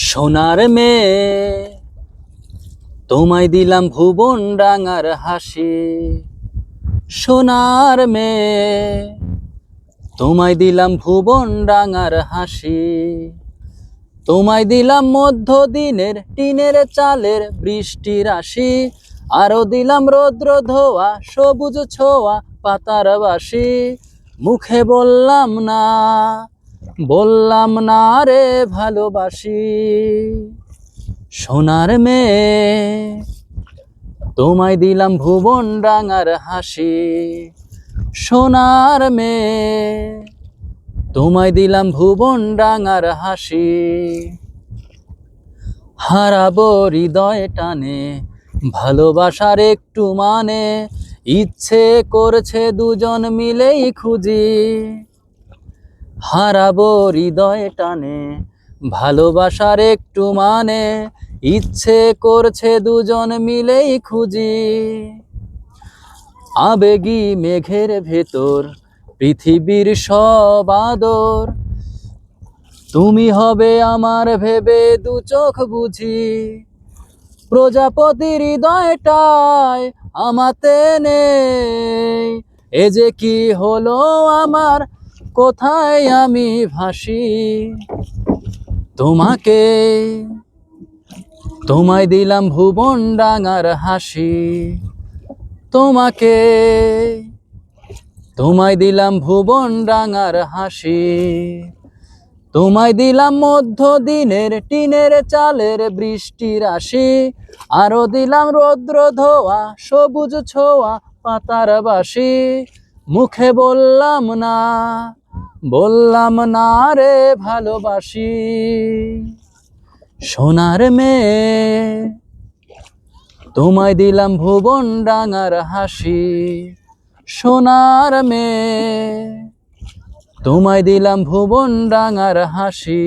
সোনার মেয়ে তোমায় দিলাম ভুবন ডাঙার হাসি। সোনার মেয়ে তোমায় দিলাম ভুবন ডাঙার হাসি। তোমায় দিলাম মধ্য দিনের টিনের চালের বৃষ্টির রাশি। আরো দিলাম রৌদ্র ধোয়া সবুজ ছোঁয়া পাতার বাসি। মুখে বললাম না রে ভালোবাসি। সোনার মেয়ে তোমায় দিলাম ভুবন ডাঙার হাসি। সোনার মেয়ে তোমায় দিলাম ভুবন ডাঙার হাসি। হারাবো হৃদয় টানে ভালোবাসার একটু মানে, ইচ্ছে করছে দুজন মিলেই খুঁজি। হারাবো হৃদয় টানে ভালোবাসার একটু মানে, ইচ্ছে করছে দুজন মিলেই খুঁজি। আবেগী মেঘের ভেতর পৃথিবীর সব আদর, তুমি হবে আমার ভেবে দু চোখ বুঝি। প্রজাপতি হৃদয়টায় আমাতে নেই, এ যে কি হলো আমার, কোথায় আমি ভাসি। তোমায় দিলাম ভুবন ডাঙার হাসি। তোমায় দিলাম ভুবন ডাঙার হাসি। তোমায় দিলাম মধ্য দিনের টিনের চালের বৃষ্টির রাশি। আরো দিলাম রৌদ্র ধোয়া সবুজ ছোঁয়া পাতার বাসি। মুখে বললাম না রে ভালোবাসি। সোনার মেয়ে তোমায় দিলাম ভুবন ডাঙার হাসি। সোনার মেয়ে তোমায় দিলাম ভুবন ডাঙার হাসি।